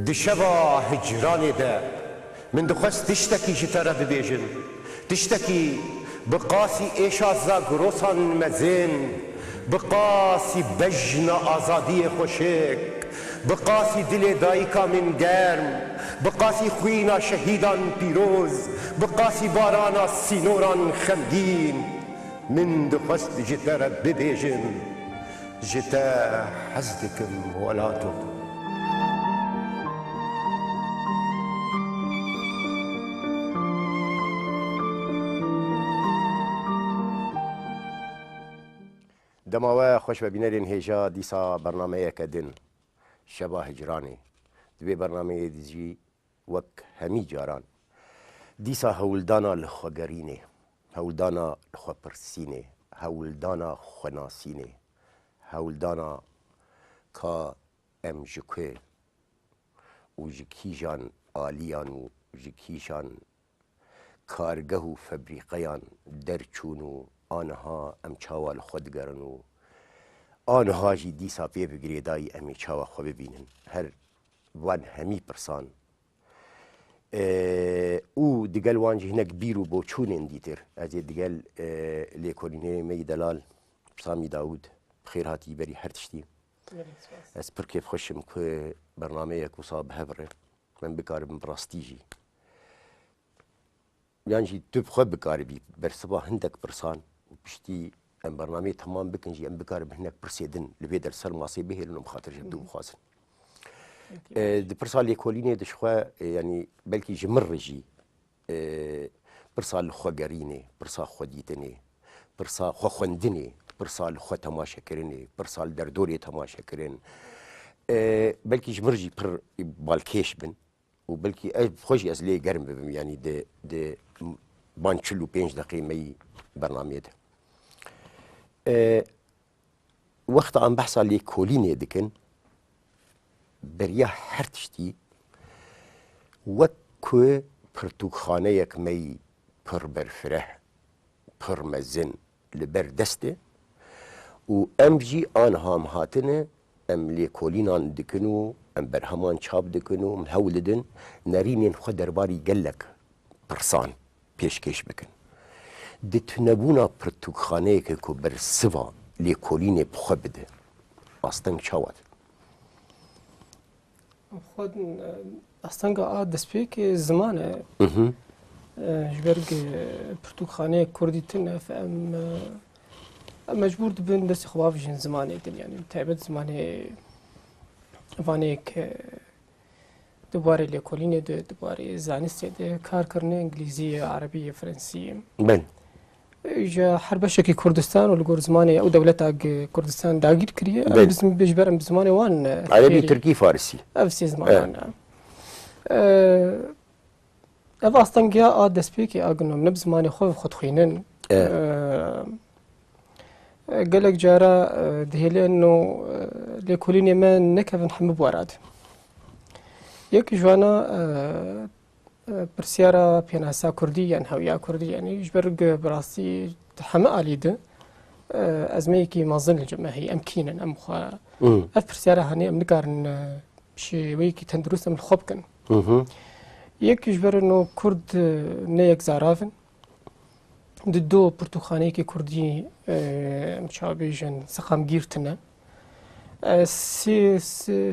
دشبا هجرانی ده من دخست تشتکی جتره ببیجن تشتکی بقاسی ایشازا گروسان مزین بقاسی بجن آزادی خوشک بقاسی دل دایکا من گرم بقاسی خوینا شهیدان پیروز بقاسی بارانا سینوران خمگین من دخست جتره ببیجن جتا حزدكم ولاتو دماوه خوش ببینرین هجا دیسا برنامه کدن شبا هجرانی دوی برنامه دیجی وک همی جاران دیسا هولدانا لخوگرینه هولدانا لخوپرسینه هولدانا خناسینه هولدانا کا ام جکه و جکیجان آلیان و جکیجان کارگه و فبریقیان درچون و آنها ام چاوال خود گرن و آنها جی دیسا پی بگریدای امی چاوا خو ببینن هر وان همی پرسان او دیگل وانجی هنک بیرو بو چونین دیتر از دیگل لیکولینه می دلال سامی داود خیراتی بری هر تشتی از پر کیف خوشم که برنامه یک وصاب هبره من بکارم براستیجی یعنی تو بخواب بکاری بر صبح هندک پرسان بشتی ام برنامه تمام بکنجی ام بکارم هنک پرسیدن لبی در سر ماسی به هلنم خاطر جدو خواصن دی پرسال لیکولینه دشخوا یعنی بلکی جمر جی پرسال خوگرینه پرسال خودیتنه پرسال خوندنه پرسال خو تماشا کرنه پرسال در دوری تماشا کرن بلکی جمرجی پر بالکیش بن و بلکی خوشی از لی گرم ببم یعنی ده بان 45 دقیقه می برنامه ده وقت عم بحث لی کولینه دکن بریا هر تشتی وکو پرتوخانه یک می پر برفره پر مزن لبر دسته و ام جی آنها هم هاتنه ام لیکولینان دکنو ام برهمان چاب دکنو ام هولدن نرینین خود درباری گلک پرسان پیشکش بکن دتنبونا پرتوخانه که که بر سوا لیکولین بخوا بده آستنگ چاواد خود آستنگ آد دسپیک زمانه جبرگ پرتوخانه کردی تنف ام مجبور دبن دست خواب جن زمانه دن يعني تعبت زمانه وانيك دوباره ليكولينه دوباره زانسته کار کرنه انگلیزی عربی فرنسي بل جا حربشك كردستان ولقور زمانه او دولتها كردستان داقير كريه باسم بجبر بزمانه وان عربي تركي فارسي افسي زمان اف اصلا جا دسبيكي اغنو من بزمانه خو خد خوينن قالك جارا دهيلي انه ليكوليني ما نكفن حمب وراد يك جوانا برسيارة بيناسا كردي يعني هويا كردي يعني يجبرق براسي حما عليده ازميكي مازن الجماهي امكينا ام خا اف برسيارة هاني ام نقارن شي ويكي تندرس من الخبكن يك يجبر انه كرد نيك زارافن دو برتوخاني كي كردي مشابيجن سقام جيرتنا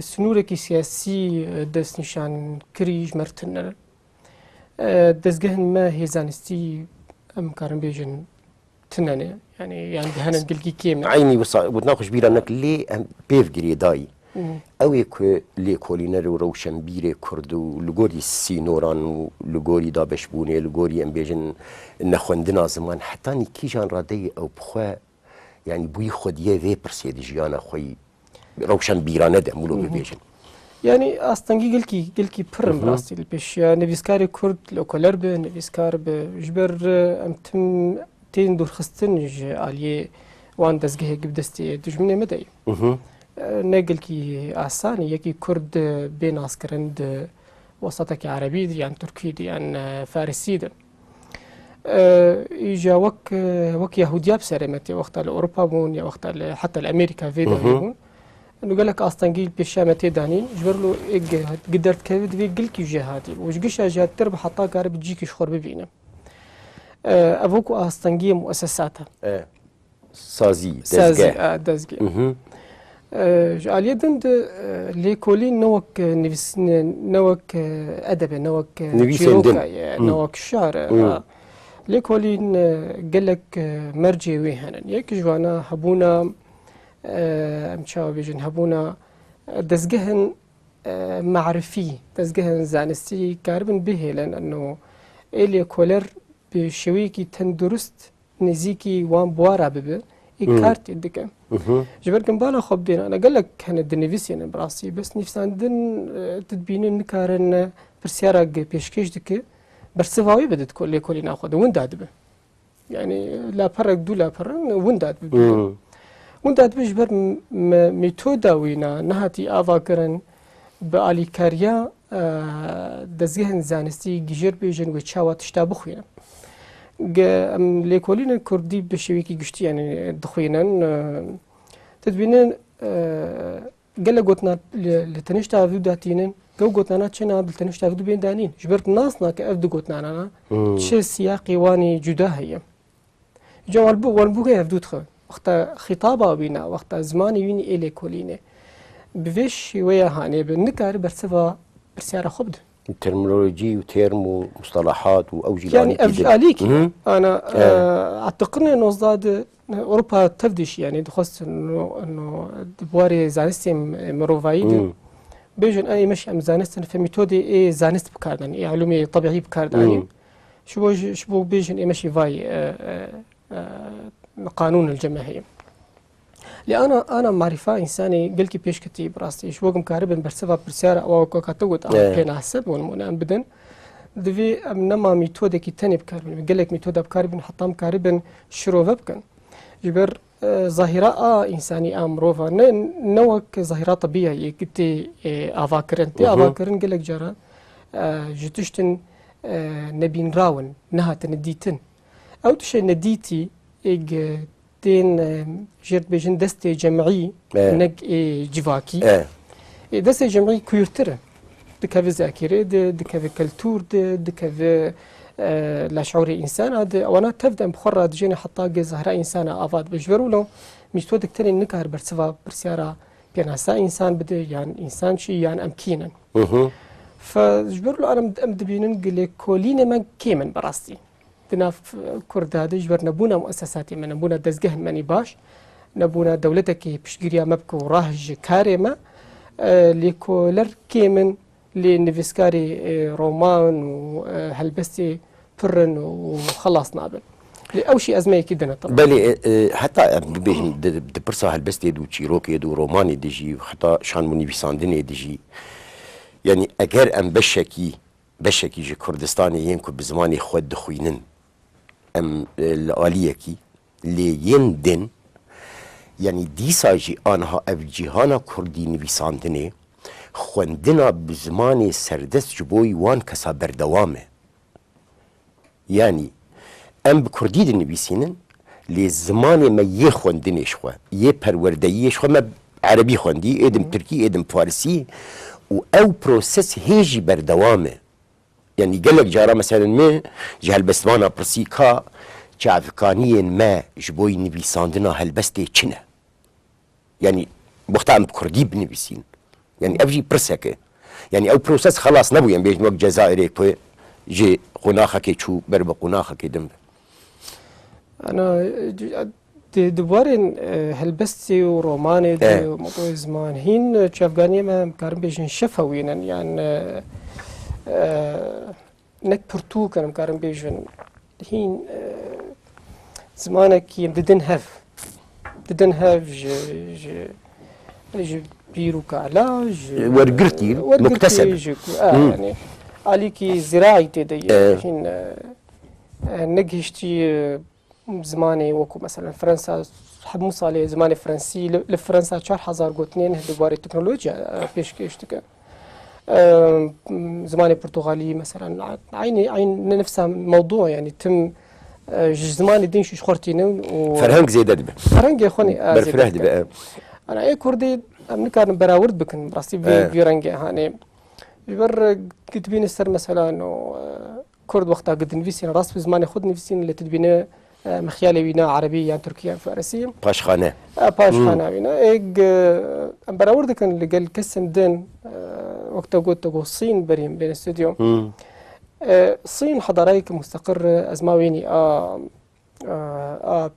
سنوركي سياسي دس نشان كريج مرتنا دزجهن ما هي زانستي ام كارن بيجن تنانه يعني دهنا نقلقي كيم عيني وتناقش بيرا انك ليه بيف جريداي اوي كو لي كولينر وروشن بيري كردو لغوري سينوران لغوري دابشبوني لغوري ام بيجن نخوندنا زمان حتى ني كيجان رادي او بخوا يعني بوي خوديه في برسيد جيانا خوي روشن بيرانه ده مولو بيجن يعني اصلا قلكي برم راسي البيش نبيسكاري كرد لوكولر به نبيسكار بجبر ام تم تين دور خستنج عليه وان دزجه قبدستي دجمنه مدي نقلكي آساني يكي كرد بين عسكرند وسطك عربي يعني تركي يعني فارسي ده إجا وك يهوديا بسرمتي وقت الأوروبا مون يا وقت حتى الأمريكا فيدا يهون انه قال لك استنجيل بشامتي دانين جبر له قدرت كبد في قلك جهاتي وش قش جهات تربح حطها قارب تجيك شخور ببينا ابوكو استنجيه مؤسساتها سازي دزجه على يدند ليكولين نوك نفس نوك ادب نوك شيروكا نوك شعر ليكولين قال لك مرجي ويهنا يك جوانا هبونا مشاو بيجن هبونا دزجهن معرفي دزجهن زانستي كاربن به لانه إلي كولر بشويكي تندرست نزيكي وان بوارا ببه إكارت يدك جبركن بالا خب دين أنا قال لك كان الدنيفيسيان براسي بس نفس عندن تدبين نكارن برسيارة بيشكيش دك برسفاوي بدت كل ناخذ وين داد به يعني لا فرق دولا فرق وين داد به وين داد به جبر ميتودا وينا نهاتي آفاكرن بآلي كاريا دزگهن زانستی گیجر بیجن و چاوات اشتابخ وینا لیکولین کردی بشویکی گشتی یعنی دخوینن تدبینن قال قوتنا لتنشت عبدو داتينن جو قوتنا تشنا لتنشت عبدو بين دانين جبرت ناسنا كأبدو قوتنا أنا تشي سياقي واني جدا هي جو والبو يفدو تخ وقت خطابة بينا وقت زماني ويني إلي كولينه بفيش ويا هاني بنكار برسفا برسيارة خبد ترمينولوجي وترم ومصطلحات واوجه يعني عليك انا اعتقد انه زاد اوروبا تفدش يعني دخلت انه دبواري زانستم مروفايد بيجن اي مش ام زانستن في ميثودي اي زانست بكاردن اي علومي طبيعي بكاردن شبو بيجن اي مشي فاي قانون الجماهير لأن أنا معرفة إنساني قلت بيش كتير براسي شو بقوم كهربن برسفا برسيارة أو كاتوت أو بين حسب والمنام بدن دفي نما ميثودة كي تاني بكاربن قال لك ميثودة بكاربن حطام كاربن شروفة بكن جبر ظاهرة إنساني أمروفا نوك ظاهرة طبيعية كتي أفاكرن تي أفاكرن قال لك جرا جتشتن نبين راون نهات نديتن أو تشي نديتي تين جرت بيجن دستي جمعي نق جواكي دستي جمعي كيرتره دكافي ذاكرة دكافي كلتور دكافي لا شعور إنسان هذا وأنا تبدأ بخرة تجيني حتى ظهر إنسان أفاد بجبروا له مش تودك تاني نكهر برسفا برسيارة بيناسا إنسان بده يعني إنسان شيء يعني أمكينا فجبروا له أنا أمدبينن قل كولين من كيمن براستي دنا كرد هذا جبر نبونا مؤسساتي من نبونا دزجه مني باش نبونا دولتك بشجريا مبكو راهج كارمة لكولر كيمن لنفسكاري رومان وهلبستي فرن وخلاص نابل لأول شيء أزمة كده طبعا بلي حتى بيهم دبرصا هلبستي دو تشيروكي دو روماني ديجي حتى شان مني بيساندني ديجي يعني أجر أم بشكي جي كردستاني ينكو بزماني خود دخوينن ام الاليكي لي يندن يعني ديساجي انها افجيهانا كردي نويساندني خوندنا بزماني سردست جبوي وان كسا بردوامه يعني ام بكردي دي نويسينن لي زماني ما يخوندني شخوا يپروردهي شخوا ما عربي خوندي ادم تركي ادم فارسي و او بروسس هيجي بردوامه يعني قال لك جارة مثلا ما جهل بسمانا برسيكا جافكانيين ما جبوي نبيساندنا هالبستي چنه يعني بختام بكردي بنبيسين يعني افجي برسكه يعني او بروسس خلاص نبو يعني بيجن وقت جزائري كو جي قناخك تشو برب قناخك دم انا دبارين هالبستي وروماني موضوع زمان هين جافغانية ما كارم بيجن شفوينا يعني نك برتو كان مكارم بيجن هين زمانك ددن هاف ج بيرو كعلاج ورقرتي مكتسب يعني عليكي زراعي تدي هين نجهشتي زماني وكو مثلا فرنسا حب مصالي زماني فرنسي لفرنسا 4000 قوتنين دوباري تكنولوجيا بيش كيشتك زماني برتغالي مثلا عين نفسها موضوع يعني تم زماني دين شو خورتينه فرهنج زي دبه فرهنج يا اخواني برفره دبه انا اي كردي ام نكارن براورد بكن براسي في رنجي هاني جبر كتبين السر مثلا انه كرد وقتها قد نفسين راس في زمان خود نفسين اللي تدبينا مخيالي وينا عربي يعني تركيا فارسية باشخانة وينا ايج ام براورد كان اللي قال كسم دين وقتها قلت الصين بريم بين الاستوديو الصين حضاريك مستقر ازماويني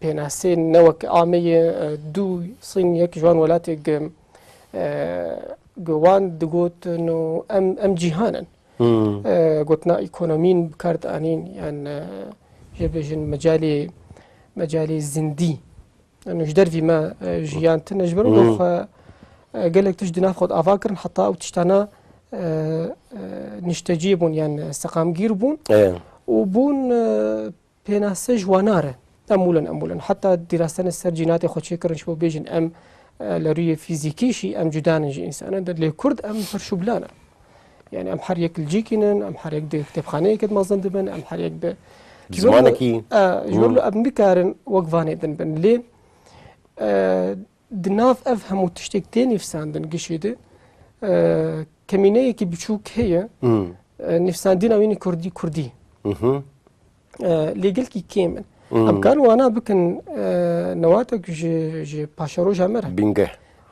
بيناسين نوك آمية دو صين يك جوان ولاتي جوان دقوت انه ام جيهانا قلتنا ايكونومين بكارت انين يعني جبجن مجالي زندي انه جدر في ما جيان تنجبر قال لك تجدي ناخذ افاكر حتى او تشتانا نشتجيبون يعني سقام جيربون وبون بيناسه جواناره امولا حتى دراسه السرجينات خو شكر نشوف بيجن ام لري فيزيكي شي ام جدان جي انسان اللي كرد ام فرشبلانا يعني ام حريك الجيكينن ام حريك دي كتابخانه كد ما زندبن ام حريك ب زمانكي جور له ابن كارن وقفاني دنبن ليه دناف افهم وتشتك تاني في ساندن قشيده كمينيه كي بتشوك هي نفساندين ويني كردي اللي قلت كي كيمن ام كان وانا بكن نواتك جي باشارو جامر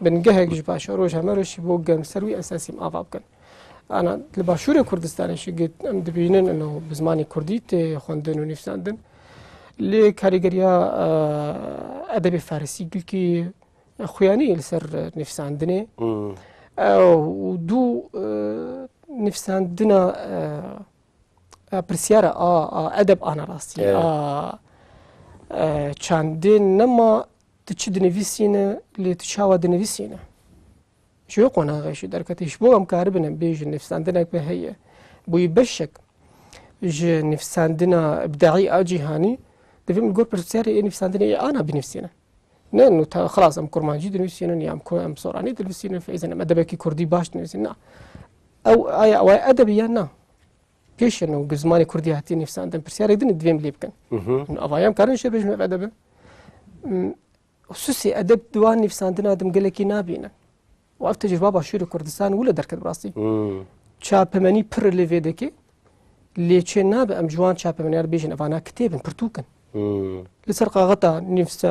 بنجه جي باشارو جامر شي بوق مسروي اساسي ما بابكن انا لباشوري كردستان شي قلت ام دبينن انه بزماني كردي تي خوندن ونفساندن لي كاريغريا ادبي فارسي قلت كي خوياني لسر نفساندني ودو نفساندنا برسيارة أدب أنا راسي چاندين نما تشد نفسينا اللي تشاود نفسينا شو يقونا غيشو دركتيش بو مكاربنا بيج نفساندنا بهي بو يبشك ج نفساندنا إبداعي أجيهاني دفيم الجور برسيارة نفساندنا أنا بنفسينا لأنه خلاص أم كرمانجي نفسينا يا أم صوراني نفسينا فإذا أدبك كردي باش نفسينا أو أدبيانا كيش انه زماني كردي هاتي نفسي عندهم برسيار يدين دويم ليبكن انه افايام كارن شبج ما ادب خصوصي ادب دوان نفسي عندنا ادم قال لك نابينا وقت تجربه شوري كردستان ولا دركت براسي شابمني بر ليفيدكي اللي تشناب ام جوان شابمني بيجن افانا كتابن برتوكن لسرقه غطا نفس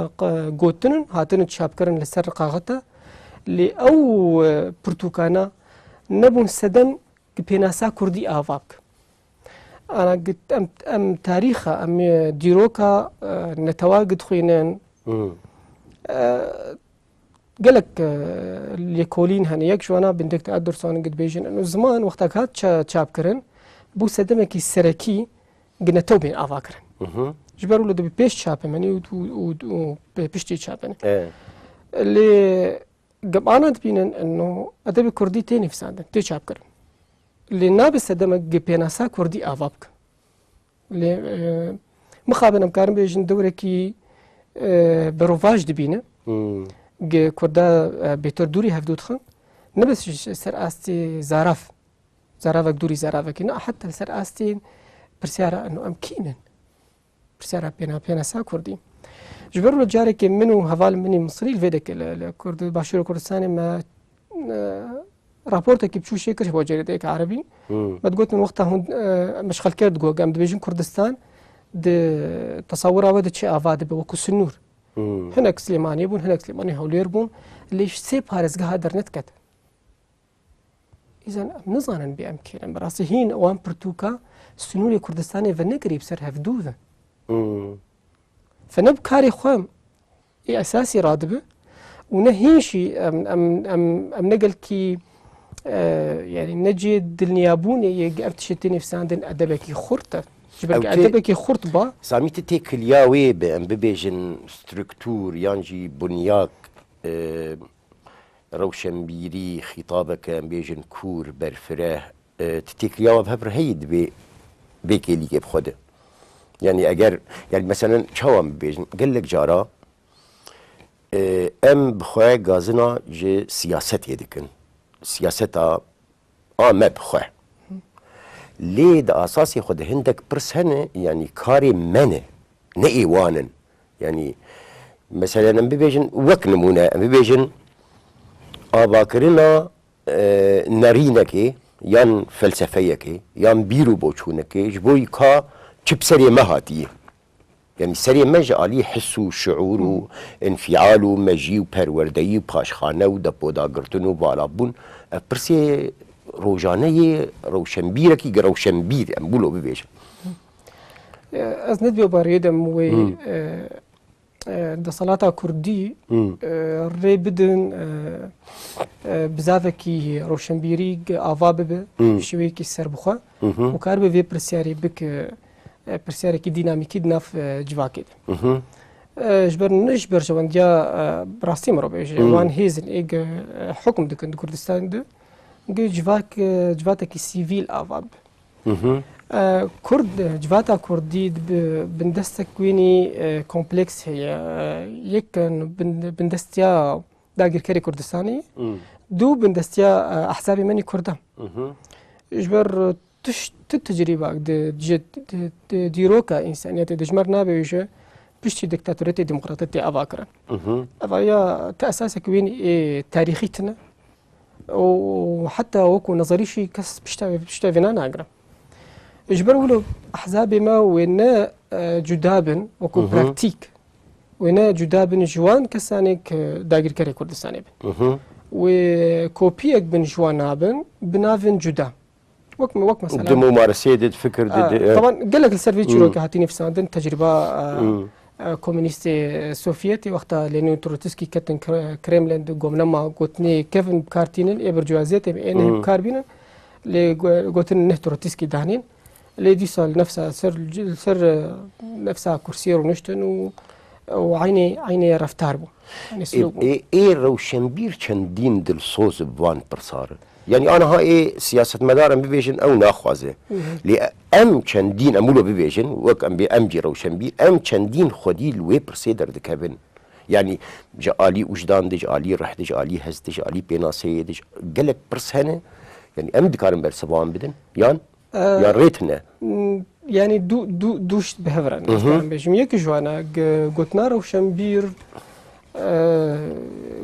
غوتن هاتن شابكرن لسرقه غطا اللي او برتوكانا نبون سدن بيناسا كردي افاك أنا قلت أم تاريخها أم ديروكا نتواجد خوينين قالك اليكولين هني يكشو أنا بندك تقدر صان قد بيجن إنه زمان وقتك هات شاب كرن بو سدمك السركي قلنا توبين أفاكرن جبروا له دبي بيش شاب مني و بيشتي شاب مني اللي قبعنا تبينن إنه أدبي كردي تاني في ساندن تي شاب كرن اللي نابس دمك بيناسا كردي افابك اللي مخابن مكارم بيجن دوركي بروفاج دبينه كردا بيتر دوري هفدود خان نبس سر استي زارف دوري زارافك نا حتى سر استي برسيارة انه امكينن برسيارة بيناسا كردي جبروا جارك منو هفال مني مصري الفيدك الكرد باشور كردستاني ما رابورتك بشو شيكر هو جريدك عربي ما تقولت من وقتها هون مشغل كرد جو قام دبيجن كردستان د تصورها ود شيء افاد بوكو سنور هناك سليماني يبون هناك سليماني هولير بون ليش سيب هارس قادر نتكت اذا نظانا بامكان براسي هين وان برتوكا سنور كردستاني فنقري بسر هفدوذا فنبكاري خوام اي اساسي رادبه ونهيشي ام نقل كي يعني نجد النيابوني يقفت شتيني في ساندن ادبكي خرطه جبرك ادبكي خرطبه ساميتي تيكلياوي بيجن ستركتور يانجي بنياك روشنبيري خطابك بيجن كور برفراه تتيكلياوي بهبر هيد بيكي لي بخده يعني اجر يعني مثلا شوام بيجن قال لك جارا ام بخواه غازنا جي سياست يدكن سياستا ما بخواه ليه دا اساسي خود هندك برس هنه يعني كاري منه نئيوانن يعني مثلا ام بيجن وك نمونه ام بيجن آواکرنا نرینکی یان فلسفه‌یکی یان بیرو بوچونکی جبوی که چه بسری مهاتیه يعني سري مج علي حس وشعور وانفعال ومجي وبروردي وباشخانه ودبودا قرتنو بالابون برسي روجانه روشنبيركي روشنبير ام بولو ببيش از ندبي باريدم و دا صلاة كردي ري بدن بزافكي روشنبيري آوا ببه شويكي سربخوا وكار بي برسياري بك برسياري ديناميكي دناف جواكيد جبر نجبر جوانديا براستي مرو بيجي وان هيزن ايج حكم دكن كردستان دو جواتك سيفيل آوا كرد جواتا كردي بندستك ويني كومبلكس هي يكن بندستيا داقر كري كردستاني دو بندستيا احزابي مني كردام جبر تجربة ديروكا إنسانية دجمر نابيجة بشتي دكتاتورية ديمقراطية أفاكرا أفايا تأساسك وين تاريخيتنا وحتى وكو نظريشي كس بشتا فينا ناقرا إجبر ولو أحزابي ما وين جدابن وكو براكتيك وين جدابن جوان كسانك داقر كري كردستاني بن وكوبيك بن جوان نابن بنافن جدا وك مثلا بدون ممارسة فكر طبعا قال لك السيرفيس جروكي هاتيني في ساندن تجربة كومونيستي سوفيتي وقتها لينو تروتسكي كتن كريملين دو قومنما قوتني كيفن بكارتينن إبر جوازيتي بإنهم كاربينن اللي قوتن نه تروتسكي دهنين اللي دي صار نفسها سر نفسها كرسير ونشتن وعيني رفتار بو يعني سلوك ايه روشنبير چندين دل صوز بوان برصار يعني انا هاي سياسة مدارم ببيجن او ناخوازه لأم چندين امولو ببيجن وك ام بي ام جي روشنبير ام چندين خودي الوي برسي دردكبن يعني جالي وجدان دج آلي رح دج آلي هز دج آلي بيناسي دج قلق برس هنا يعني ام دكارن برسبوان بدن يان يان ريتنا يعني دوش بهفران مثلا بيجم يك جوانا قوتنا روشنبير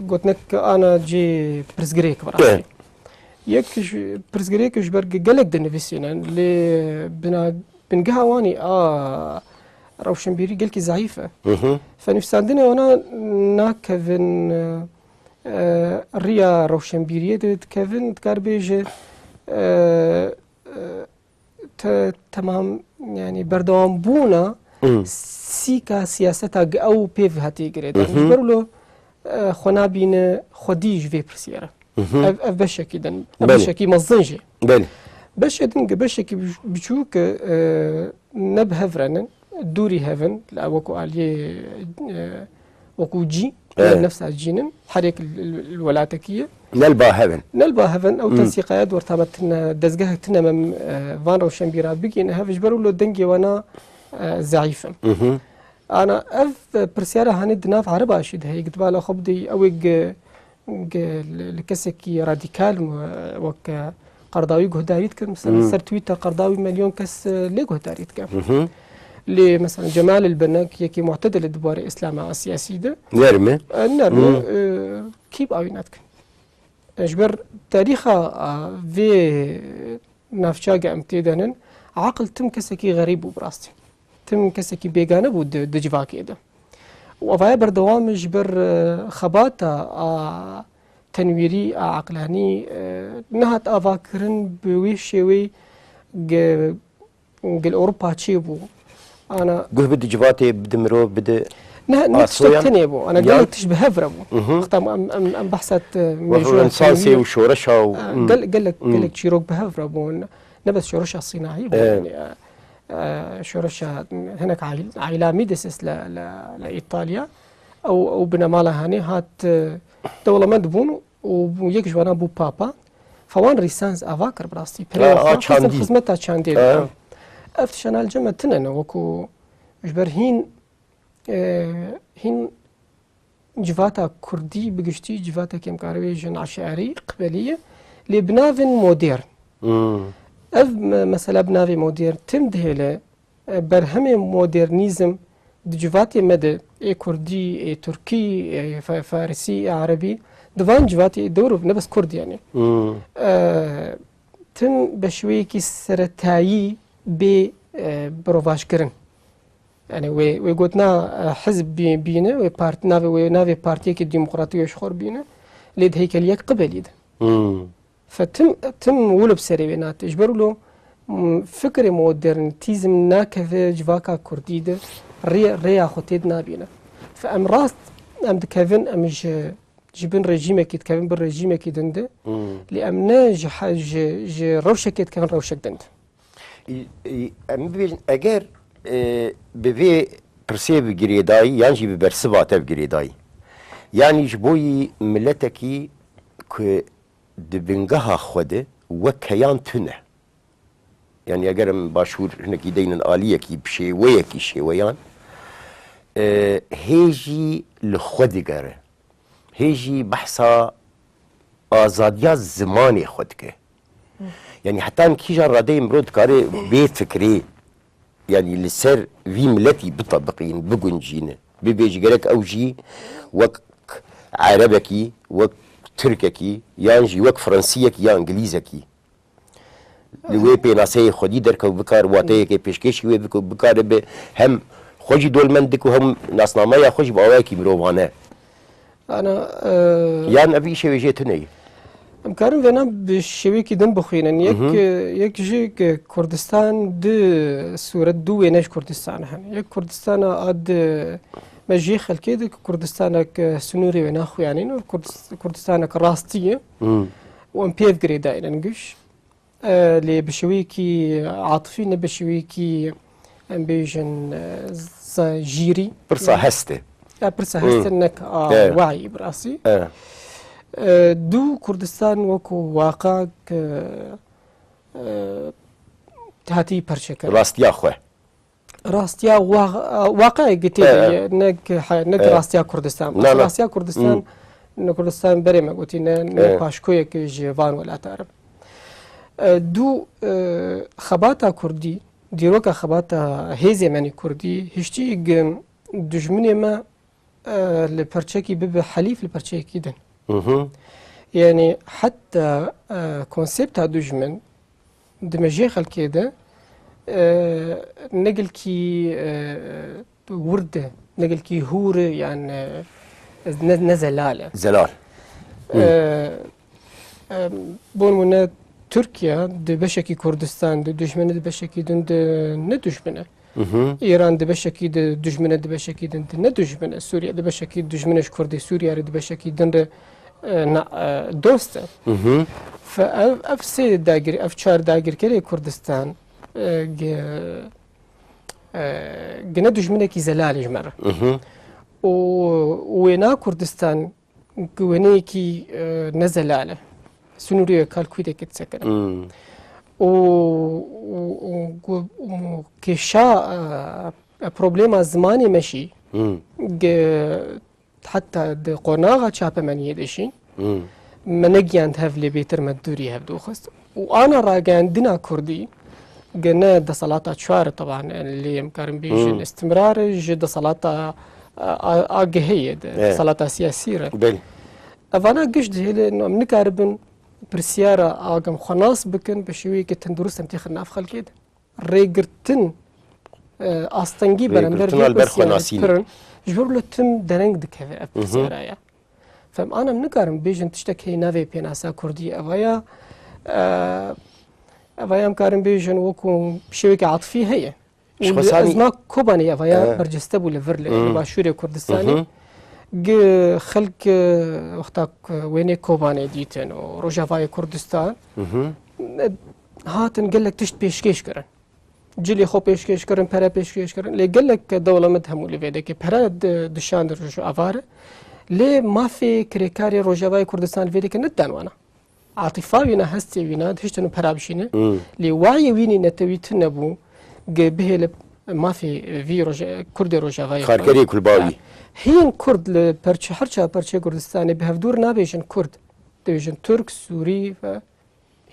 قوتنك انا جي برزغريك براسي يك برزغريك جبرق قلق دنفسينا اللي بنقها واني روشنبيري قلكي ضعيفة فنفساندنا وانا ناكفن الريا روشنبيرية كيفن تكاربيج تمام يعني بردوام بونا سيكا سياستها او بيف هاتي قريد جبرلو خنابين خديج في برسيارة اف بشكي دن بشكي مزنجي بشكي بشوك نب هفرن دوري هفن لا وكو عليه وكو جي نفس الجينن حريك الولاتكية نلبا هفن او تنسيقات ورتابتنا دزقها من فان روشنبيرا بيجين هاف جبروا له دنجي وانا ضعيفه انا اف برسيارة هاني دناف عربة اشيد هي قد بالا خبدي اوج لكسكي راديكال وك قرضاوي جهداريت كم مثلا سر تويتر قرضاوي مليون كس ليه جهداريت كم اللي مثلا جمال البناك يكي معتدل الدبار اسلام السياسي ده نرمي كيب اويناتك اجبر تاريخها في نافشاقة امتدانن عقل تم كسكي غريب وبراستي تم كسكي بيغانه بود دجواكي ده وفايا بردوام جبر خباتا تنويري عقلاني نهت افاكرن بويش شوي قل اوروبا تشيبو انا قه بدي جواتي بدمرو بدي نتشتكني ابو انا قلت تشبه هفر ابو اختم ام بحثت ميجور انسانسي وشورشها قال لك شيروك بهفر ابو نبس شورشها الصناعي يعني شورشها هناك عائله ميديسس لايطاليا او بنمالها هاني هات دوله مدبون ويك جوانا بو بابا فوان ريسانس افاكر براستي خدمتها تشاندي افتشان الجمع تنن وكو جبر هين جفاتا كردي بقشتي جفاتا كم كارويجن عشائري قبلية لبنافن موديرن اف مثلا بنافي موديرن تم دهيله برهم مودرنيزم دجواتي مدى كردي تركي فارسي عربي دوان جواتي دورو نبس كرد يعني تم بشويكي سرتايي بروفاش كرن يعني وي قلتنا حزب بينا ونافي بارتي الديمقراطية شخور بينا ليد هيكليك قبل يد فتم ولو بسري بينات اجبروا له فكر مودرنتيزم ناكذا جواكا كرديدة ريا خوتيد نابينا فأم راست أم دكافن أم جبن رجيمة كيد كافن بالرجيمة كيد دنده لأمنا ج روشة كيد كافن روشة دنده أم بيجن أجر بفي برسيب جريداي يعني جي ببرسبة تب جريداي يعني جبوي ملتكي ك دبنجها خده وكيان تنه يعني اگر باشور هناك يدين الآلية كي بشيوية كي شيويان هيجي لخود جاره هيجي بحثا آزادية زماني خودك يعني حتى كيجا رادي مرود كاري بيت فكري يعني لسر في ملتي بطبقين بقنجين ببيجي جالك أوجي وك عربكي وك ترككي يانجي وك فرنسيكي يا انجليزكي لوي بيناسي خدي درك بكار واتي كي بيشكيش وي بكار به هم خوجي دول مندك وهم ناسنامه يا خوجي باواكي مروانه انا يعني ابي شي وجهتني امكارم فينا بالشويكي دم بخينا يك جي كردستان د سورة دو ويناش كردستان هن يك كردستان اد مجي خلكيد كردستانك سنوري ويناخو يعني كردستانك راستيه وام بيف جريدا ننقش اللي بشويكي عاطفي بشويكي ام بيجن جيري برصا هسته برصا هسته انك وعي براسي دو كردستان وكو واقع هاتي برشكل راستيا خوه راستيا واقع قتيل نك راستيا كردستان راستيا كردستان كردستان بري ما قلتي باشكوية جيفان ولا تعرف دو خباتا كردي ديروكا خباتا هيزي ماني كردي هشتي دجمني ما لبرشكي بب حليف لبرشكي دن يعني حتى كونسيبت دجمن دمجي خلكيده نقل كي وردة نقل كي هور يعني نزلالة زلال بون منا تركيا دي بشكي كردستان دي دجمنة دي بشكي دند ندجمنة إيران دي بشكي دي دجمنة دي بشكي دند ندجمنة سوريا دي بشكي دجمنة كردي سوريا دي بشكي دند دوسته فأف سي داقر أف شار داقر كلي كردستان جنا دجمنك زلال جمرة وينا كردستان وينيكي نزلاله سنوريا كالكويدة كتسكن و كشا بروبليما زماني ماشي حتى قرناغا شابه من يدشي منجيان هفلي بيتر مدوري هفدو خست وانا راجعن دنا كردي قلنا دا صلاة شوار طبعا اللي مكارم بيجن استمرار جدا صلاة آجهية صلاة سياسية بل أفانا قشد هي إنه منكاربن برسيارة آجم خلاص بكن بشوي كتندرس تمتخنا أفخل كده ريجرتن أستنجي برنبر برسيارة جبر له تم درنگ دكه برسيارة يا فم أنا منكارم بيجن تشتكي نافي بيناسا كردي أفايا أفايا مكارم بيجن وكم شويك عاطفي هي أزمة كوباني أفايا برجستبو لفرل باشوري كردستاني خلق وقتك ويني كوباني ديتن وروجافاي كردستان هاتن قال لك تشت بيشكيش كرن جلي خو بيشكيش كرن برا بيشكيش كرن لي قال لك دولة مدهم اللي فيدك برا دشان رجو أفاره ليه ما في كريكاري روجافاي كردستان فيدك ندان وانا عاطفاوينا هستي وينا هشتنو برا بشينه لي وعي ويني نتويت نبو به ما في كردي روجافاي خاركري كلباوي هين كرد لبرش حرشة برشة كردستاني بهفدور نابيشن كرد ديجن ترك سوري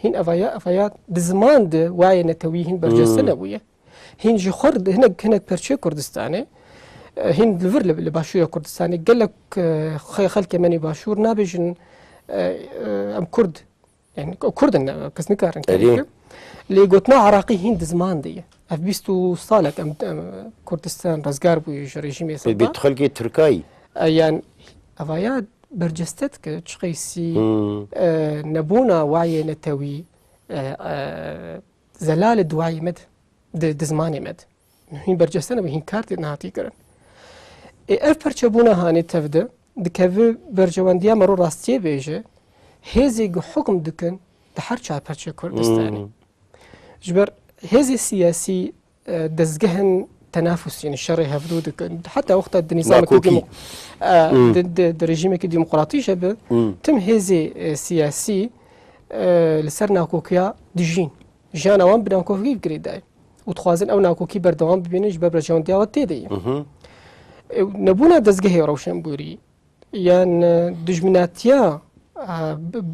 هين أفايات دزمان وعي نتويهن برجة سنوية هين جي خرد هناك برشة كردستاني هین دلور لباشور کردستانی گلک خلک منی باشور نابیجن ام کرد يعني كردن كس نكارن كذا اللي قلتنا عراقي هند زمان دي اف بيستو صالك ام كردستان رزقار بو ريجيم يسا بيدخل كي تركاي يعني افايا برجستت كتشقيسي نبونا وعي نتوي زلال دواعي مد دزماني مد هين برجستان بهين كارت نهاتي كرن اف برچبونا هاني تفده دكف برجوانديا مرو راستي بيجه هزي حكم دكن دحر شابرتش كردستاني جبر هزي سياسي دزجهن تنافس يعني الشرعي هفدو دكن حتى وقت النظام الرجيم الديمقراطي شبه تم هزي سياسي لسرنا كوكيا دجين جانا وان بنا كوكي بقريداي وتخوازن او ناكوكي بردوام ببينج ببرجون ديا وتيدي نبونا دزجه روشن بوري يعني دجمناتيا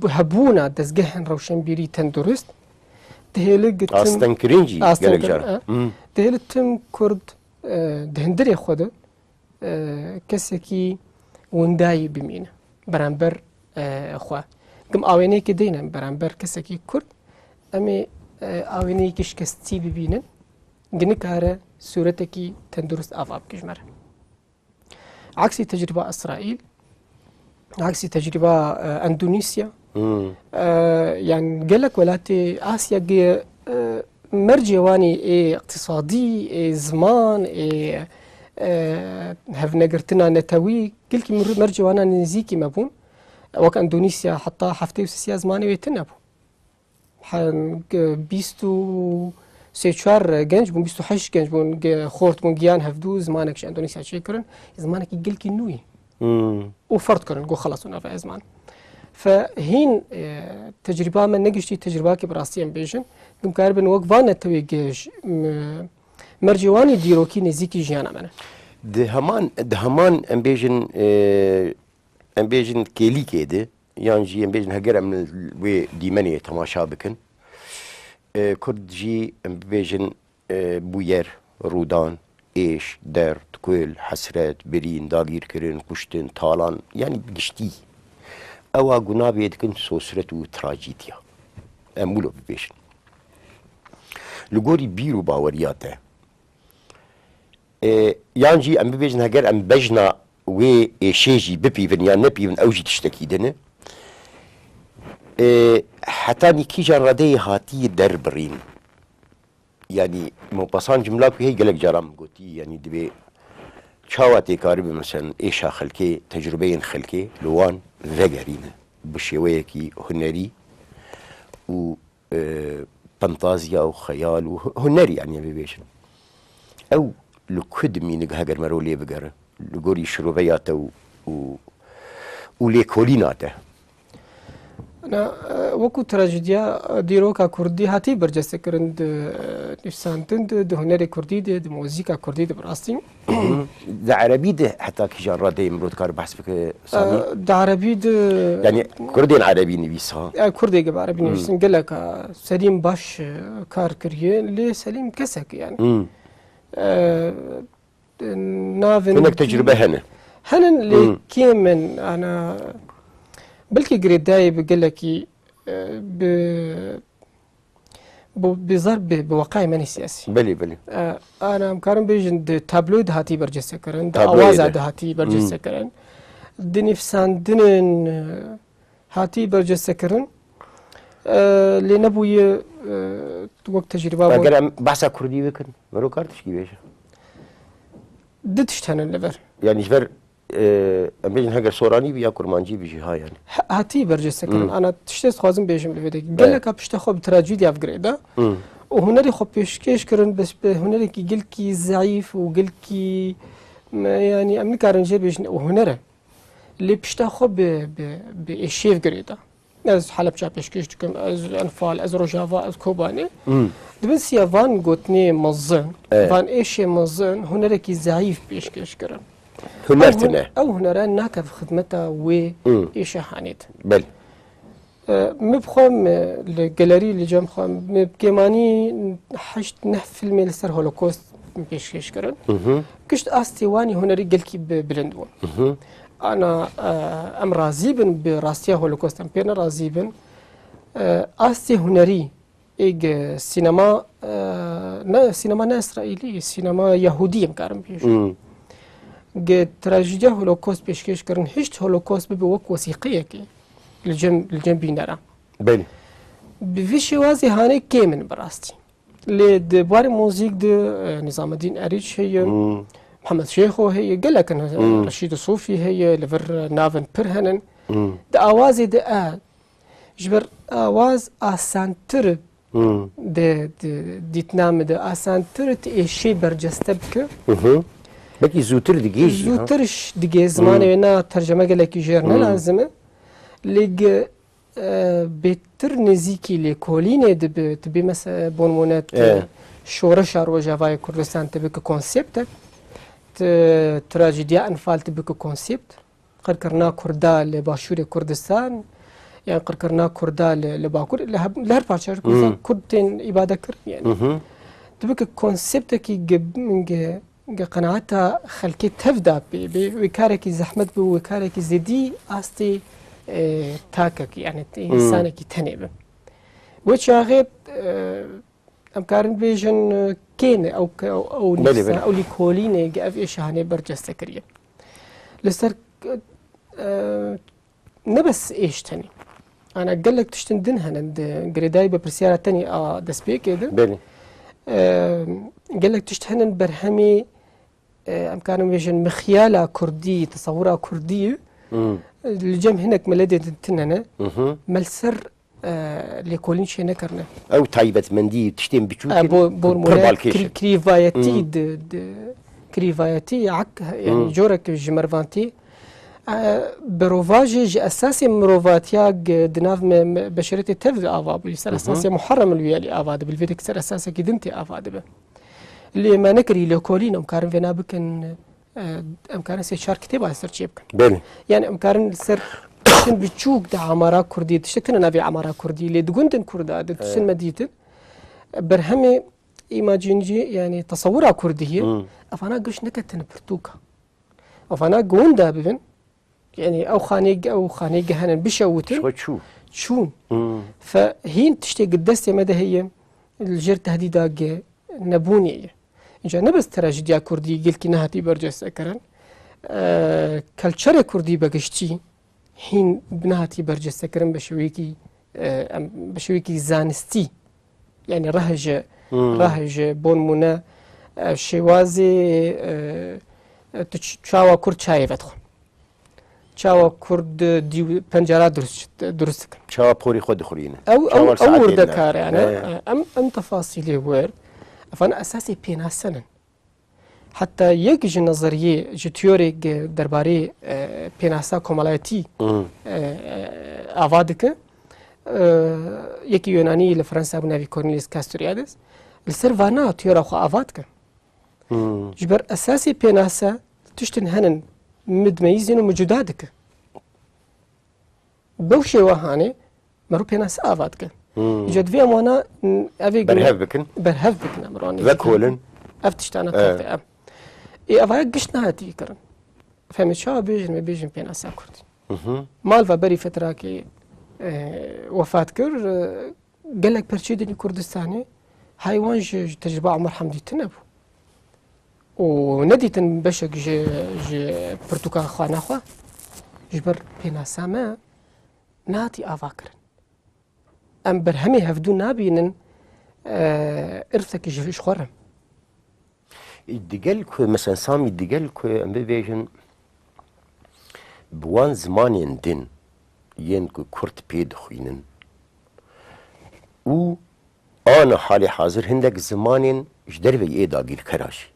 هبونا دزجهن روشن بيري تندرست دهلك اصلا كرنجي قالك جار دهلتم كرد دهندري خود كسكي ونداي بمينا برانبر خوا قم اويني كدينا برانبر كسكي كرد امي اويني كشكستي ببينن جنكاره صورتكي تندرست افاب كجمر عكس تجربه اسرائيل عكس تجربة أندونيسيا يعني قالك ولاتي آسيا مرجواني اقتصادي زمان هف نقرتنا نتوي قلك مرجوانا نزيكي مبون وك أندونيسيا حتى حفتي وسيا زماني ويتنبو بيستو سيشوار جنج بون بيستو حش جنج بون خورت بون جيان هفدو زمانك شي أندونيسيا شكرا زمانك يقلك نوي وفرض كرن جو خلاص في زمان فهين تجربة من نجشتي تجربة كبراسيا بيجن قم كاربن وقفانا تويجيج مرجواني ديروكي نزيكي جيانا منا دهمان ام بيجن كيلي كيده يعني ام بيجن هجر من وي ديماني تماشا بكن كرد جي ام بيجن بوير رودان ايش در تكويل حسرات برين داغير كرين كشتن طالان يعني بقشتي او قنابي يدكن سوسرت وتراجيديا امولو ببيشن لغوري بيرو باورياته يانجي ام ببيجن هجر ام بجنا وي شيجي ببيفن يعني نبيفن اوجي تشتكي دنه حتى نيكي جرادي هاتي در برين يعني مبصان جملة هي قالك جرام قلتي يعني دبي شاواتي كارب مثلا ايشا خلكي تجربين خلكي لوان ذقرينا بشويكي هنري و فانتازيا او خيال وهنري يعني بيبيشن او لكد مين هاجر مرولي بقرا لقوري شروبياته وليكوليناته أنا وكو تراجيديا ديروكا كردي هاتي برجست كرند نفسانتن ده هنري كردي ده موسيقى كردي ده براستين ده عربي ده حتى كجارة ده مرود كار بحث فيك سامي ده عربي ده يعني كردين عربي نبيسها كردي جب عربي نبيسن قال لك سليم باش كار كريه ليه سليم كسك يعني نافن هناك تجربة هنا اللي كيمن أنا بلكي قريداي بقول لك بضرب بواقع ماني سياسي بلي انا مكارن بيجن تابلو هاتي برجس كرن اواز هاتي برجس كرن دنفسان دنن هاتي برجس كرن لنبوي وقت تجربه اگر بحث كردي بكن مرو كارتش كيفاش دتشتن اللبر يعني جبر امبيجن هاجر سوراني بيا كرمانجي بيجي هاي يعني هاتي برجس كرن انا تشتس خوازم بيجم لفيدك قال لك بشتا خو بتراجيدي افغريدا وهنالي خو بيشكيش كرن بس هنالي قال كي ضعيف وقال كي يعني امريكا رنجي بيجن وهنره اللي بشتا خو بشيف غريدا از حلب شاب بيشكيش تكم از انفال از روجافا از كوباني دبن سيا فان قوتني مزن فان ايشي مزن هنالي كي ضعيف بيشكيش كرن هنرتنا او هنرا ناك في خدمتها و ايش حانيت بل مبخم الجاليري اللي جام خام كيماني حشت نه فيلم لسر هولوكوست پیشکش کردن گشت آستیوانی هنری گلکی بلند بون أنا أم راضي بن براستيا هولوكوست أم بينا راضي بن آستي هنري إيج سينما سينما نا إسرائيلي سينما يهودي مكارم بيش تراجيديا هولوكوست بيشكيش كرن هشت هولوكوست بوك وثيقية كي الجنب بينارا بله بفيشي وازي هاني كيمن براستي لدبار موزيك د نظام الدين أريج هي محمد شيخو هي قال لك رشيد الصوفي هي لفر نافن برهنن د اوازي د جبر اواز اسانتر د ديتنام د اسانتر تشي برجستبك بكي زوتر دقيقة زوترش دقيقة زمانه ونا ترجمة قال لك جيرنا لازمه لق بتر نزيكي لكولينه تبي مثلا بونمونات شورش روجافاي كردستان تبي كونسيبت تراجيديا أنفال تبكو كونسيبت قرقرنا كردا لباشور كردستان يعني قرقرنا كردا لباكور لهر بارشار كردستان كردين إبادة كر يعني تبكو كونسيبت كي من قناعتها خلكي تفدا بوكارك زحمت بوكارك زدي أستي تاكك يعني إنسانك تنب وشاغب أمكارن بيجن كين أو نفسها أو لكولينة جاف إيش هاني برجستة كريه لسر نبس إيش تاني أنا قال لك تشتندن هند قريداي ببرسيارة تاني دسبيك كده بله قال لك تشتهنن برهمي أمكارن بيجن مخيالة كردية تصورها كردية الجم هناك ملدي تننا ملسر لكولين شيء نكرنا أو تعيبة مندي تشتم بتشوف بورمونات كريفايتي كريفايتي عك يعني جورك جمرفانتي بروفاج أساسي مروفاتيا دناف بشرتي تفد آفاب يصير أساسي محرم الويالي آفاد بالفيديك صار أساسي كدنتي آفاد به اللي ما نكري لكولين أمكارن فينا بكن أمكارن سيشار كتابة سر شيبكن بله يعني أمكارن سر تشتن بتشوك دا عمارة كردية تشتكنا نبي عمارة كردية اللي دقوندن كردا تشتن مديتن برهمي إيماجينجي يعني تصورها كردية أفانا قش نكتن برتوكا أفانا قوندا ببن يعني أو خانيق هنن بشوتن شون فهين تشتي قدستي مدى هي الجر تهديدا نبونية إنجا نبس تراجيديا كردي قلت نهاتي برجس أكرن كالتشر كردي بقشتي حين بنهاتي برجس أكرن بشويكي زانستي يعني رهج بون منا شوازي تشاوا كرد شاي فتخون تشاوا كرد دي بنجرات درست تشاوا بوري خود خورينا أو وردكار يعني أم تفاصيل وير فأنا أساسي بينا سنن حتى يجي نظرية جتيوري درباري بيناسا كومالاتي أفادك يكي يوناني لفرنسا بنافي كورنيليس كاستوريادس السيرفانا تيورا خو أفادك جبر أساسي بيناسا تشتن هنن مدميزين وموجوداتك بوشي وهاني مرو بيناسا أفادك جد في أمانا أبي برهف بكن أمراني ذكولن أفتشتانا كافي أفايا قشنا هاتي كرن فهمت شو بيجن بيناسا كردي مالفا بري فترة كي وفاة كر قال لك برشيدني كردستاني حيوان تجربة عمر حمدي تنبو ونديتن بشك جي برتوكا خوانا خوا جبر بيناسا ما ناتي أفاكرن أم برهمي هفدو نابينن إرثك جفيش خورم الدجال مثلا سامي الدجال أم بيجن بوان زمانين دين ين كرت بيد خوينن و أنا حالي حاضر هندك زمانين جدر بي إيدا غير كراشي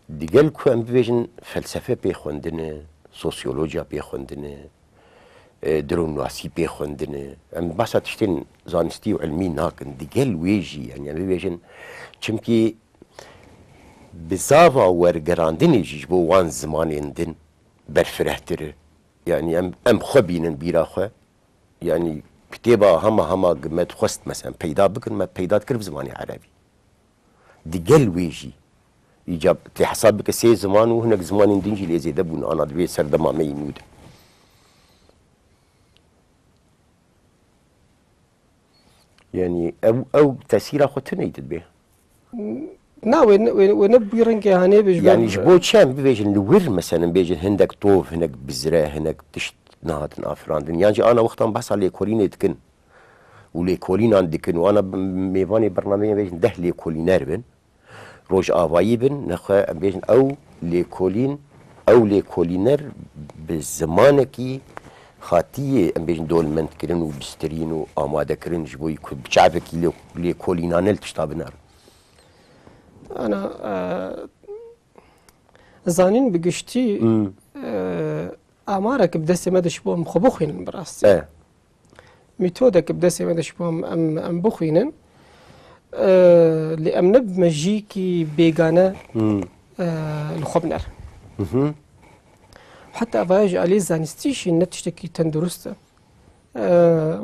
دجال أم بيجن فلسفة بيخوندن سوسيولوجيا بيخوندن درونواسي بيخوندن ام باسا تشتين زانستي وعلمي ناكن دجال ويجي يعني أم بيجن چمكي بزافا ورقراندن يجيش بو وان زمانين دين برفرهتر يعني ام خبينن بيراخو يعني كتابة هما قمت خست مثلا بيدا بكن ما بيدا تكرف زماني عربي دقل ويجي إيجاب حساب بك سي زمان وهناك زمان دنجي اللي زي دبون أنا دبي سردما ما ينود يعني أو تأثير أخو تنيد به نا ونبي رنجي هاني بجبر يعني جبوت شام بيجن الور مثلا بيجن هندك طوف هناك بزرع هناك تشت نهات افراندن يعني انا وقتا بحث على كولين تكن ولي كولين عندكن وانا ميفاني برنامج بيجن ده لي كولينار بن روج افاي بن نخا بيجن او لي كولين او لي كولينر بالزمانكي خاطيه ام بيجن دول من كرن وبسترين واماده كرن جبوي بشعبك لي كولينان تشتابنار أنا زانين بقشتي أمارك بدسي ما دشبوهم خبوخين براستي ميثودك بدسي ما دشبوهم أم بخوينن لأم نب مجيكي بيغانا الخبنر حتى أفايج عليه زانستيشي نتشتكي تندرسته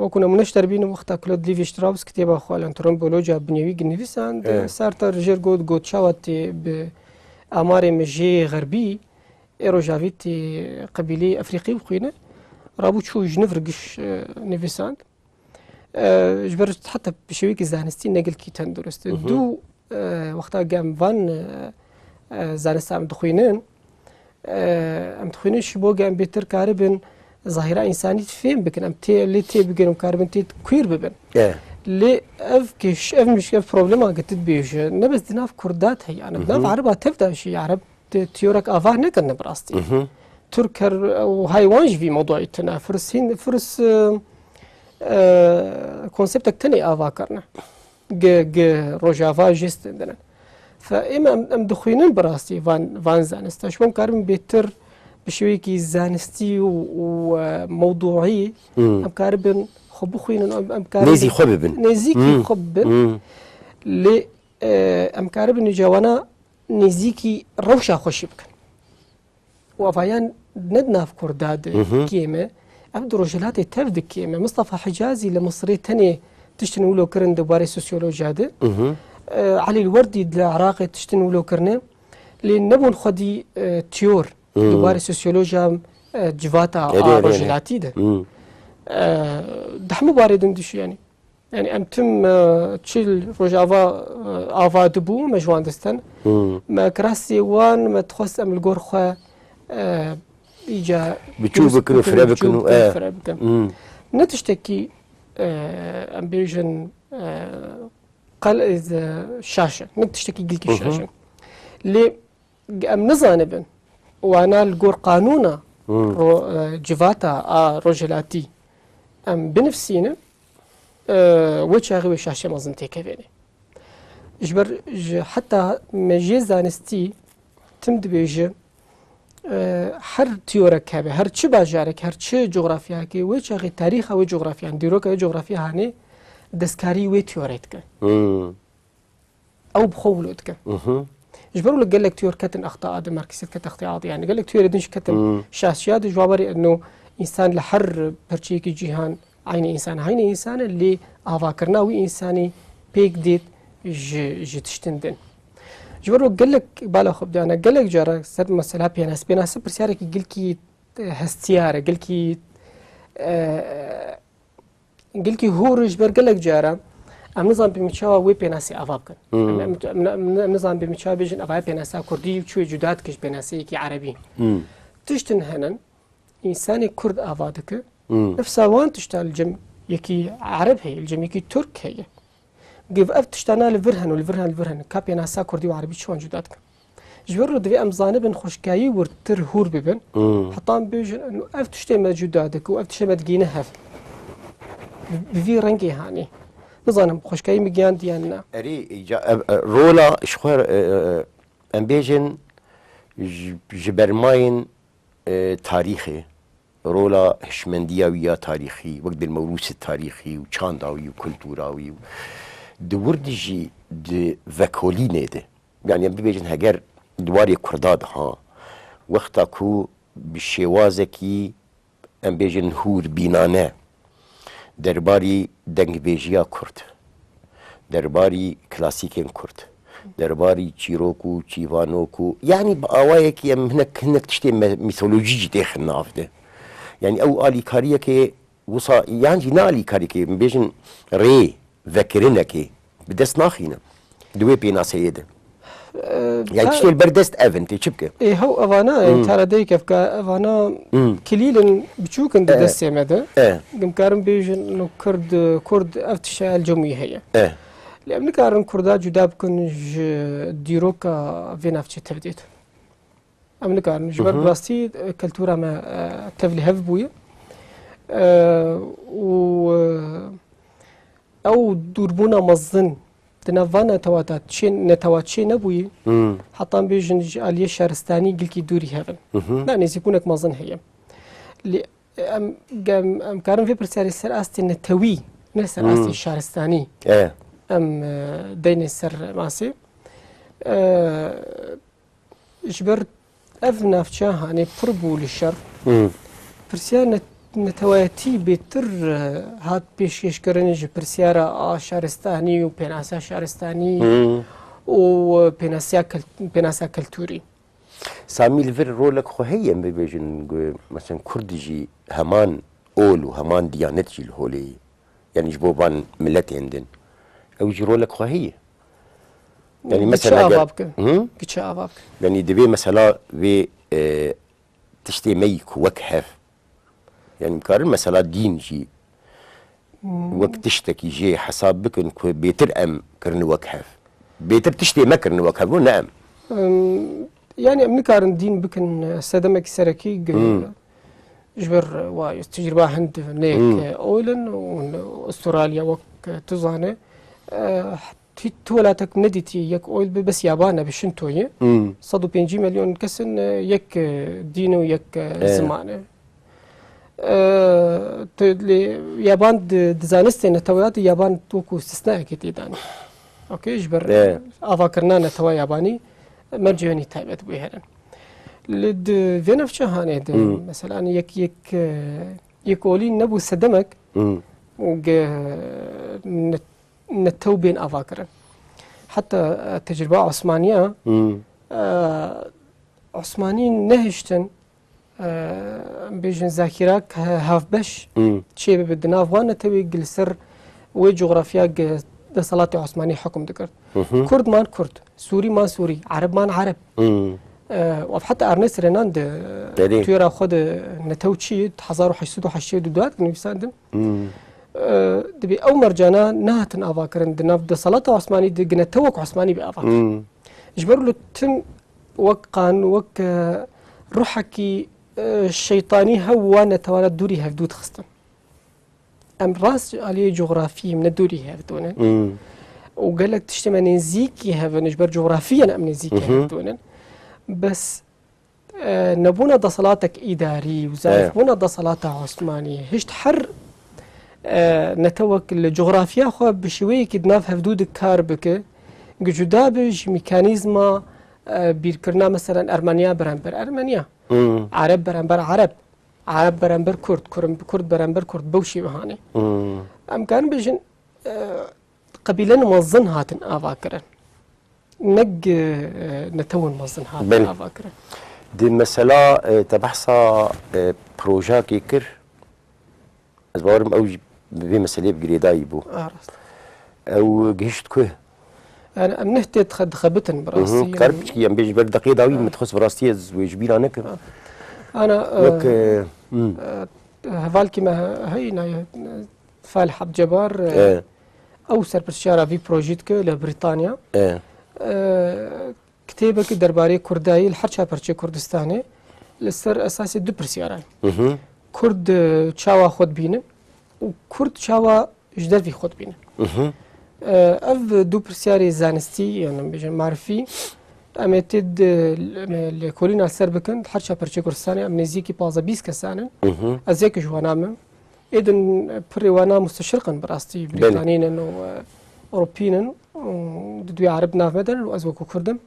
وكنا منشتر بين وقتها كلود ليفي شتراوس كتابة خوال انترومبولوجيا بنيويج نفيسان سارتر جير جود شاوتي بأمار مجي غربي إيروجافيتي قبيلي أفريقي وخينا رابو تشو جنفرقش نفيسان جبرت حتى بشويك زانستين نقل كي تندرست دو وقتها قام فان زانستا ام دخوينين ام دخوينين شبو قام بيتر كاربن ظاهرة إنسانية فين بكن أم تي اللي تي بيجن وكاربن تي كوير ببن اللي أفكش مش بروبلما قلت بيش نبز دناف كردات هي أنا دناف عربة تبدأ شيء عرب تيورك أفاه نكن براستي تركر وهاي وانج في موضوع التنا فرس هين فرس كونسبتك تاني أفا كرنا ج روجافا جست عندنا فإما أم دخينين براستي فان زانستا شو كاربن بيتر بشويكي زانستي وموضوعي أم كاربن خبوخين أم كاربن نيزي خببن نيزيكي خببن لي أم كاربن جوانا نيزيكي روشا خوشبك وفايان ندنا في كرداد كيمة أم دروجلاتي تفد كيمة مصطفى حجازي لمصري تاني تشتنو له كرن دباري سوسيولوجيا ده علي الوردي العراقي تشتنو له كرنه لأن نبون خدي تيور دوباره سوسيولوجيا جواتا روجلاتي ده دحمو باردن دش يعني ام تم تشيل روجافا افا دبو مجوان دستن ما كراسي وان ما تخص ام الغرخه ايجا بتشوفك فرابك نتشتكي ام بيجن قال اذا شاشه نتشتكي قلك الشاشه اللي ام نظانبن وانا الجور قانونا جفاتا روجلاتي ام بنفسينا وجه غير شاشه مازنتي كفيني جبر حتى مجي زانستي تمد بيجي هر تيورك هبه هر چه باجارك هر چه جغرافيا كي وجه غير تاريخ او جغرافيا ديروك جغرافيا هاني دسكاري وي تيوريتك او بخولتك جبروا لك قال لك تيور كتن اخطاء هذا ماركسيت كت اخطاء يعني قال لك تيور دنش كتن شاشيات جوابري انه انسان لحر برشيكي جيهان عين انسان عين انسان اللي افاكرنا وي انساني بيك ديت ج تشتندن جبروا قال لك بالا خب انا قال لك جرى سد مساله بيناس برسيارك قال كي هستياره قال كي هو جبر قال لك جرى ام نظام بمشاوى وي بيناسي افابكن نظام بمشاوى بيجن افاي بيناسا كردي وشوي جداد كش بيناسي كي عربي تشتن هنن انساني كرد افادك نفسها وان تشتغل الجم يكي عرب هي الجم يكي ترك هي قف اف تشتغل الفرهن كا بيناسا كردي وعربي شوان جدادك جبر دفي ام زانبن خوشكاي ورتر هور ببن حطام بيجن انه اف تشتغل جدادك واف تشتغل تجينها بفي رنجي هاني نظام خوشكاي مجان ديالنا اري رولا شخور امبيجن جبرماين تاريخي رولا هشمندياوية تاريخي وقت الموروث التاريخي وشانداوي وكولتوراوي دوردجي دي فاكوليني دي يعني امبيجن هجر دواري كرداد ها وقتا كو بشوازكي امبيجن هور بينانه درباري دنگبيجيا كرد درباري كلاسيكين كرد درباري تشيروكو تشيفانوكو يعني بأوايك يم هناك تشتي ميثولوجي داخل نافده يعني او آلي كاريكي وصا يعني نالي كاريكي بيجن ري ذكرنكي بدس ناخينا دوي بينا سيده يعني تشتي البردست افنتي شبكه اي هو افانا يعني ترى ديك افكا افانا كليلا بتشوكن دس ماذا قم كارم بيجن انه كرد افتشا الجمعيه هي لأن كارن كردا جدا بكون ديروكا فين أفتش تبديت أمن كارن جبر براستي كالتورا ما تفلي هف بويا و أو دوربونا مظن تنافانا تواتات شين نتوات نبوي حتى بيجن عليه شهرستاني قلكي دوري هفن لا نسي يكونك مظن هي اللي أم كارن في برسالة سراستي نتوي نسراستي الشهرستاني ام دين السر ماسي جبرت افنا فتشاها يعني بربو للشر برسيا نتواتي بتر هات بيش يشكرنج برسيارة شارستاني وبيناسا شارستاني وبيناسا كالتوري سامي الفير رولك خو هي بيجن مثلا كردجي همان اول وهمان ديانتجي الهولي يعني جبوبان ملتي عندن او يجروا لك هي يعني مثلا يعني دبي مثلا في تشتي ميك وكهف يعني مكارن مثلا دين جي وقت تشتكي جي حسابك انك بيتر كرن وكهف بيتر تشتي مكرن وكهف نعم يعني مكارن دين بكن سدمك سركي جبر وايس تجربة عند نيك اولن واستراليا وك تزانه تولاتك نديتي يك اويل بس يابانا بشنتويه صدو 5 مليون كسن يك دينو يك زمانه يابان دزانستي نتويات يابان توكو استثناء كتيدان اوكي جبر افاكرنا نتوا ياباني مرجوني تايبت بيهرن لد فينف شهانه مثلا يك اولين نبو سدمك نتو بين أفاكرة حتى التجربة عثمانية عثمانيين نهشتن بيجن ذاكراك هاف بش شيء بدنا أفغان نتوي جلسر وجغرافيا ده صلاة عثماني حكم ذكرت كرد مان كرد سوري ما سوري عرب مان عرب وحتى أرنست ريناند تيرا خد نتوشي 1880 دوات نفساندن دبي أو مرجانا نهتن أفاكرن دناف ده صلاة عثماني دقنا توك عثماني بأفاكر إجبر له تن وقان وك روحكي الشيطاني هو نتوانا دوري هفدود خصتن أم راس عليه جغرافي من الدوري هفدونا وقال لك تشتمى نزيكي هفن إجبر جغرافيا أم نزيكي هفدونا بس نبونا ده صلاتك إداري وزايف بونا ده صلاة عثماني هشت حر نتوك الجغرافيا خو بشوي كدناف هفدود كار بك جدا بج ميكانيزما بيركرنا مثلا أرمنيا برانبر أرمنيا عرب برانبر عرب برانبر كرد برانبر كرد بوشي بهاني أم كان بيجن قبيلة موظن هاتن أفاكرن نج نتون موظن هاتن أفاكرن دي مسألة تبحثها بروجا كيكر أزبارم أوج بي مسألة بجريداي بو أو جهشت كوه أنا أمنهت خبتن براسي كاربش يم بيج برد دقيقة أوي متخص براسي ويجبينا نكر أنا هفالكي ما هي فال حب جبار أو سربرشارة في بروجيتك لبريطانيا كتابك درباري كرداي الحرشة برشة كردستاني لسر أساسي دو برسيارة كرد تشاوا خود بينه وكرد تشاوا جدر في خود بينه اف دو برسياري زانستي يعني بيجن معرفي امتد لكولينا سربكن حرشة برشة كردستاني امنزيكي بازا 20 كسانن ازيك جوانام اذن بريوانا مستشرقا براستي بريطانيين انه اوروبيين دوي عربنا مثلا وازوكو كردم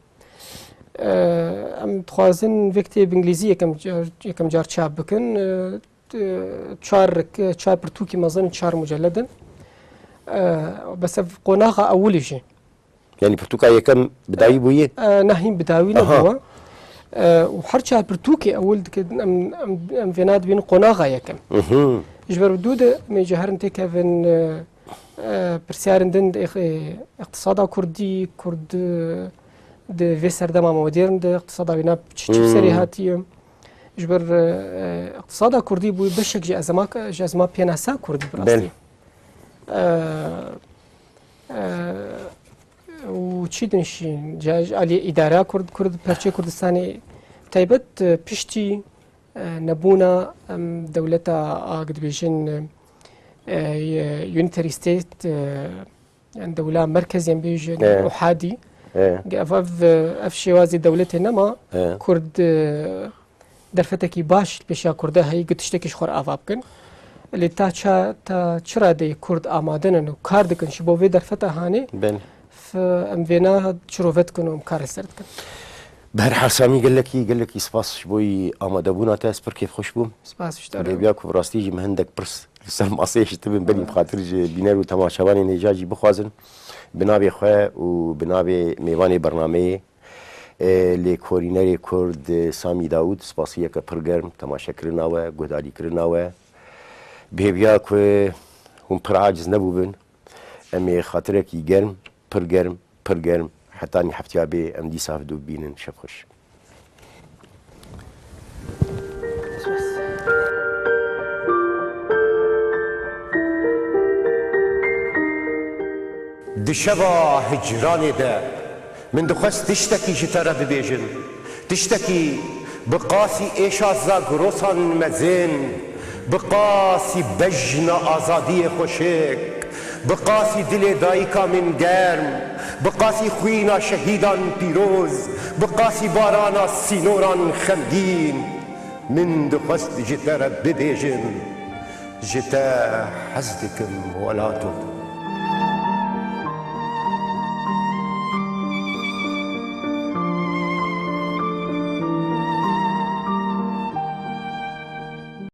ام تخوازن فيكتي بانجليزيه كم جار تشاب بكن تشار برتوكي مازن تشار مجلدا بس قناغه اول شيء يعني برتوكا يكم بداية بويه نهين بداوي نبوا وحرشها برتوكي أول أم فيناد بين قناغا يكم جبر بدودة مجهر انت كافن برسيارن اقتصادا كردي كرد د فيسر دما مودرن د اقتصادا بنا بتشسري هاتيم جبر اقتصادا كردي بو بشك جازما بيناسا كردي براستي وچی دنشین جاج علی اداره کرد پرچه کردستانی تایبت پشتی نبونا دولت آقد بیشن یونیتری ستیت دولة مركزي بيجن أحادي اف شوازي دولتي نما كرد درفتكي باش بيشا كردها هي قتشتكيش خور افابكن اللي تا چرا دي كرد آمادن انو كار دكن شبو في درفتها هاني فام فينا شروفت كن ومكار سرت كن بهر حال سامي قال لك سباس شبوي آماده بونا تاس پر كيف خوش بوم سباس اشتغل بياكو براستي جي مهندك برس لسان ماسيش تبن بني بخاطر بينارو تماشاواني نجاجي بخوازن بنابي خواه و بنابي ميواني برنامه لكورينري كرد سامي داود سباسية كبرگرم تماشا کرناوه گهدالي کرناوه بهبيا كو هم پر عاجز نبوبن امي خاطركي گرم پرگرم حتى اني حفتيا بي ام دي صاف دو بينن شب خوش دشبا هجراني ده من دخست تشتكي جترى ببيجن تشتكي بقاسي ايشازا قروسان مزين بقاسي بجن آزادي خوشك بقاسي دل دايكا من گرم بقاسي خوينا شهيدان بيروز بقاسي بارانا سينوران خمدين من دخست جترى ببيجن جتا حزدكم ولاتو